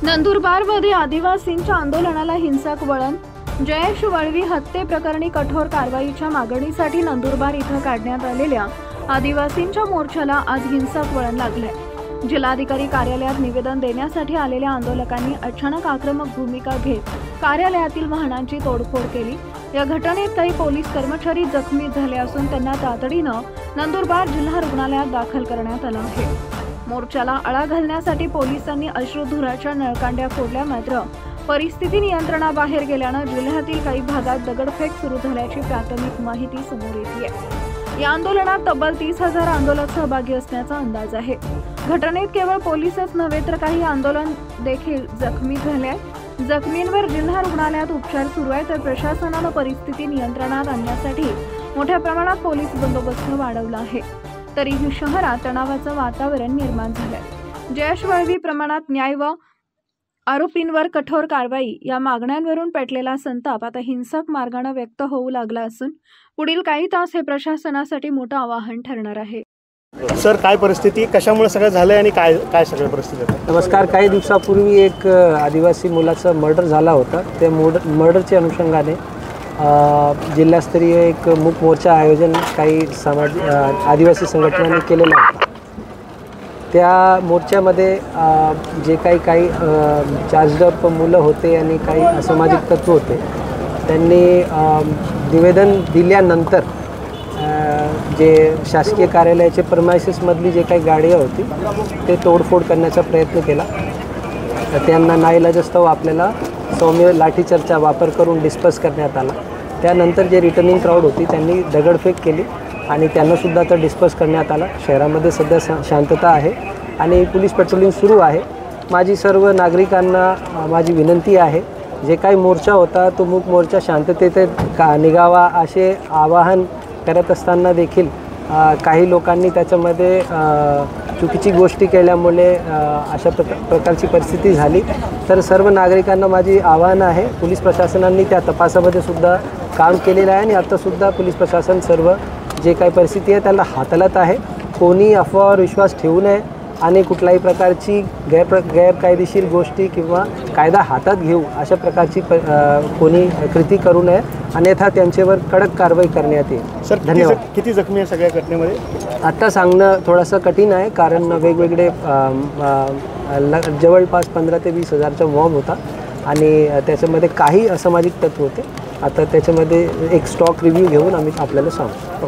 नंदुरबारमध्ये आदिवासींच्या आंदोलनाला हिंसक वळण. जयेश वळवी हत्येप्रकरणी कठोर कारवाईच्या मागणीसाठी नंदुरबार इथं काढण्यात आलेल्या आदिवासींच्या मोर्चाला आज हिंसक वळण लागलंय. जिल्हाधिकारी कार्यालयात निवेदन देण्यासाठी आलेल्या आंदोलकांनी अचानक आक्रमक भूमिका घेत कार्यालयातील वाहनांची तोडफोड केली. या घटनेत काही पोलीस कर्मचारी जखमी झाले असून त्यांना तातडीनं नंदुरबार जिल्हा रुग्णालयात दाखल करण्यात आलं आहे. मोर्चाला आळा घालण्यासाठी पोलिसांनी अश्रुधुराच्या नळकांड्या फोडल्या, मात्र परिस्थिती नियंत्रणाबाहेर गेल्यानं जिल्ह्यातील काही भागात दगडफेक सुरू झाल्याची प्राथमिक माहिती समोर येते. या आंदोलनात तब्बल 30,000 आंदोलक सहभागी असण्याचा अंदाज आहे. घटनेत केवळ पोलीसच नव्हे तर काही आंदोलन देखील जखमी झाले. जखमींवर जिल्हा रुग्णालयात उपचार सुरू आहे, तर प्रशासनानं परिस्थिती नियंत्रणात आणण्यासाठी मोठ्या प्रमाणात पोलीस बंदोबस्त वाढवला आहे. तरीही शहरात तणावाचं वातावरण निर्माण झालंय. जयेश वळवी प्रमाणात न्याय व आरोपींवर कठोर कारवाई या मागण्यांवरून पेटलेला संताप आता हिंसक मार्गाने व्यक्त होऊ लागला असून पुढील काही तास हे प्रशासनासाठी मोठं आव्हान ठरणार आहे. सर, काय परिस्थिती, कशामुळे सगळं झालंय आणि काय सगळं परिस्थिती आहे? नमस्कार. काही दिवसापूर्वी एक आदिवासी मुलाचा मर्डर झाला होता. त्या मर्डरच्या अनुषंगाने जिल्हास्तरीय एक मूक मोर्चा आयोजन काही आदिवासी संघटनांनी केलेलं होतं. त्या मोर्चामध्ये जे काही चार्जडअप मुलं होते आणि काही असामाजिक तत्व होते, त्यांनी निवेदन दिल्यानंतर जे शासकीय कार्यालयाचे प्रेमाइसेसमधली जे काही गाडी होती ते तोडफोड करण्याचा प्रयत्न केला. त्यांना नाईलाजास्तव आपल्याला सौम्य लाठीचार्जचा वापर करून डिस्पर्स करण्यात आला. त्यानंतर जे रिटर्निंग क्राऊड होती त्यांनी दगडफेक केली आणि त्यांनासुद्धा आता डिस्पर्स करण्यात आला. शहरामध्ये सध्या शांतता आहे आणि पोलीस पेट्रोलिंग सुरू आहे. माझी सर्व नागरिकांना माझी विनंती आहे, जे काही मोर्चा होता तो मूक मोर्चा शांततेत निघावा असे आवाहन करत असताना देखील काही लोकांनी त्याच्यामध्ये चुकीची गोष्टी केल्यामुळे अशा प्रकारची परिस्थिती झाली. तर सर्व नागरिकांना माझी आवाहन आहे, पोलीस प्रशासनाने त्या तपासामध्ये सुद्धा काम केलेलं आहे आणि आत्तासुद्धा पोलीस प्रशासन सर्व जे काही परिस्थिती आहे त्याला हाताळत आहे. कोणी अफवावर विश्वास ठेवू नये आणि कुठल्याही प्रकारची गैरकायदेशीर गोष्टी किंवा कायदा हातात घेऊ अशा प्रकारची कोणी कृती करू नये, अन्यथा त्यांच्यावर कडक कारवाई करण्यात येईल. सर, धन्यवाद. किती जखमी आहे सगळ्या घटनेमध्ये? आत्ता सांगणं थोडंसं कठीण आहे, कारण वेगवेगळे जवळपास 15,000 ते 20,000चा मॉब होता आणि त्याच्यामध्ये काही असामाजिक तत्व होते. आता त्याच्यामध्ये एक स्टॉक रिव्ह्यू घेऊन आम्ही आपल्याला सांगू.